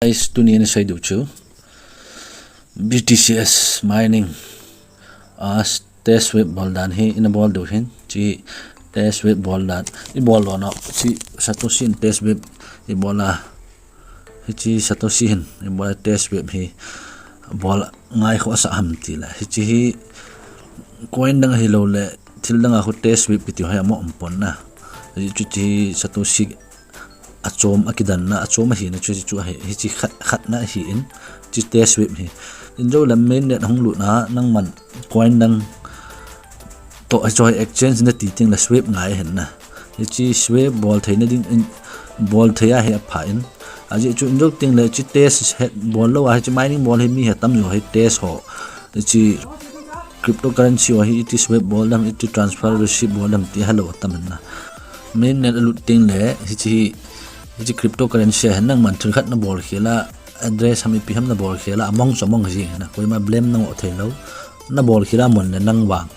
Guys, tunin say do chu BTCs mining as test web ball dan he in a ball do hin chi test web ball dan I ball on up chi Satoshi in test web I bola hi chi Satoshi hin I bola test web hi ball ngai kho sa ham ti la hi chi hi coin dang hi lo le thil dang a khu test web ti ha mo ampon na hi chi Satoshi achom akidan na achom hi na chu hi chi khat na hi in chi test web hi in jo lam main net hong lu na nang man coin dang to joy exchange na ti ting la swap ngai hen na hi chi swap ball thaina ding ball thaya he pha in aji chu injok ting le chi test ball lo ha chi mining ball he mi he tam yo he test ho chi cryptocurrency ho hi it swap ball dam it transfer receipt ball dam ti hello tam na main net lu ting le hi chi cryptocurrency hen nang man thun khat na ball khela address hami pi ham na ball khela among somong ji na koi ma blame nang o thailo na ball khila mon na nang wang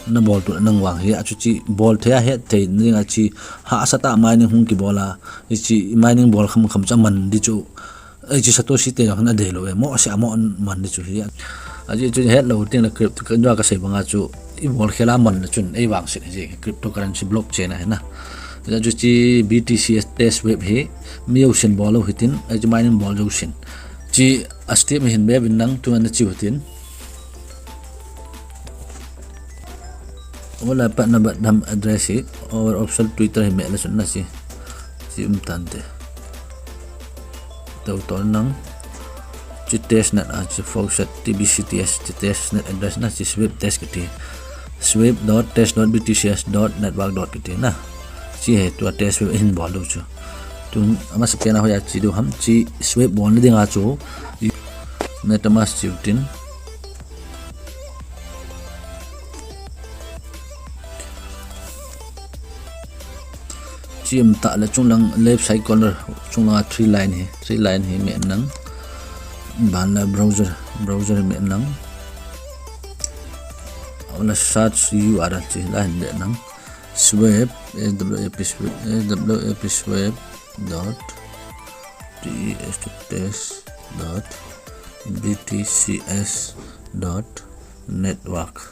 na ball tu nang wang hi achu chi ball thaya he thei ning achi ha sata mining hung ki bola chi mining ball kham cha man di chu chi Satoshi te na de lo mo sa mo man di chu hi aji chu he lo ting la crypto ka ka sei banga chu I ball khela mon na chun ei wang se ji cryptocurrency blockchain na ja chu chi BTCs test web he mi ocean ball hitin aji mining ball ocean chi asti me hin be bin nang tu na chi hitin wala pa na ba dam address hi or option Twitter hi me la sun na si umtante to nang chi test na chi focus tbtcs chi test net address na chi swap test kiti swap.test.btcs.network.kt na chi he tu test web in ball chu tu ama se pena hoya chi do ham chi swap ball ni dinga chu metamask chi tin chi ta la chung lang left side corner chung la three line he me nang ban la browser me nang awla search URL chi line de nang swap swap swap dot test dot btcs dot network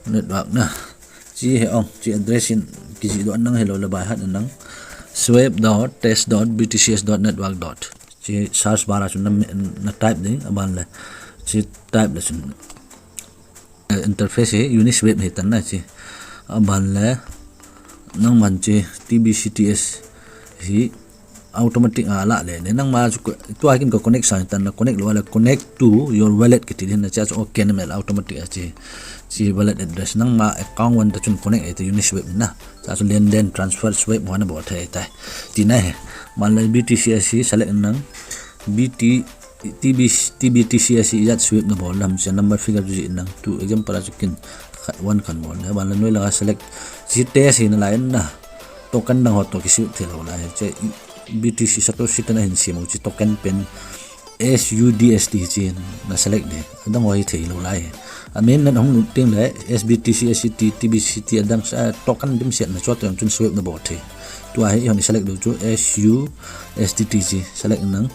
na chi he ong chi address in ki ji do nang hello la ba hat nang swap dot test dot btcs dot network dot chi search bar chu na type ding aban la chi type la chun interface he uniswap he tan na chi aban la nang man chi tbtcs hi automatic ala le nang ma tu akin ko connect sa tan na connect lo la connect to your wallet ki tin na cha okay na mel automatic chi wallet address nang ma account wan ta chun connect e uniswap na cha chu len transfer swap mo na bo thai tai ti na he man la btcs hi select nang tbtcs hi yat swap na bo lam cha number figure ji nang tu example a kin one kan bon he ban la noi la select chi test hin la na token na ho to ki su thelo la che BTC Satoshi tan hin simu chi token pen susdt chi na select de adang hoi thelo la amen na hong ting la sbtc sct tbct adang sa token dim set na chot chun swap na bo the tu ai hon select do chu susdt chi select nang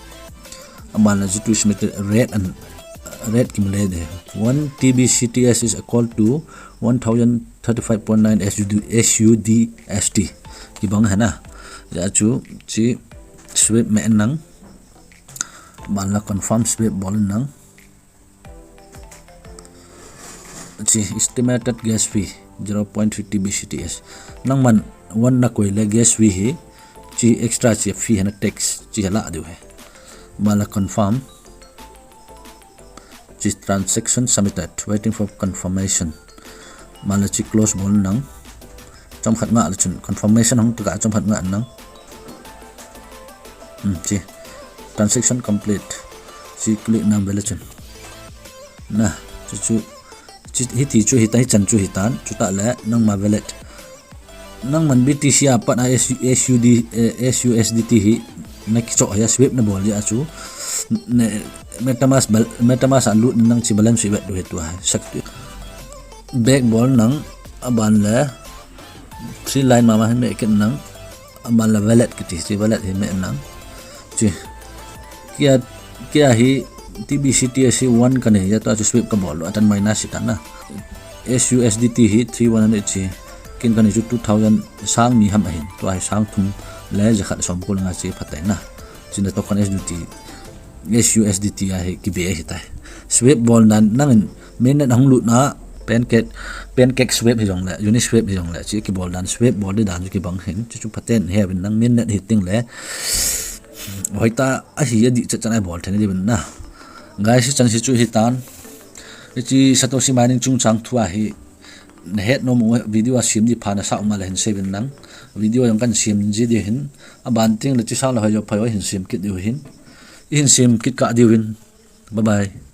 aman la tu smith red kimle de 1 tbtcs is equal to 1035.9 susdt ki bang hana ja chu chi swap me nang ban la confirm swap bol nang chi estimated gas fee 0.50 bcts nang man one na koi le gas fee hi chi extra chi fee hana tax chi hala adu he ban la confirm chi transaction submitted waiting for confirmation man la chi close bol nang chom khat nga la chun confirmation hong ka chom khat nga nang chi transaction complete chi click na bela chun na chu hiti chu hitai chan chu hitan chu ta la nang ma wallet nang man BTC apa na susdt hi na ki cho ya swap na bol ya chu metamask alu nang chi balance web do hetu ha sakti back ball nang aban la three line mama me ken nang aban la wallet ki ti wallet he me nang chi kia hi tbtcs 1 kan he ya to sweep ka bol atan minus itana susdt hi 3100 chi kin kan ju 2000 sang ni ham ahin to ai sang thum le ja khat som kul nga chi phatai na china to kan susdt a he ki be hi tai sweep bol nan nang men na hang lut na pancake sweep hi jong la uni sweep hi jong la chi ki bol dan sweep bol de dan ki bang hen chu paten he bin nang men na hitting le hoita a hi adi chana bol thani di bin na ngai si chan si chu hi tan chi satoshi mining chung chang thua hi het no mo video a sim di phana sa ma la hen se bin nang video yang kan sim ji di hin a ban ting le chi sa la ha jo phayo hin sim kit di hin in sim kit ka di win bye bye.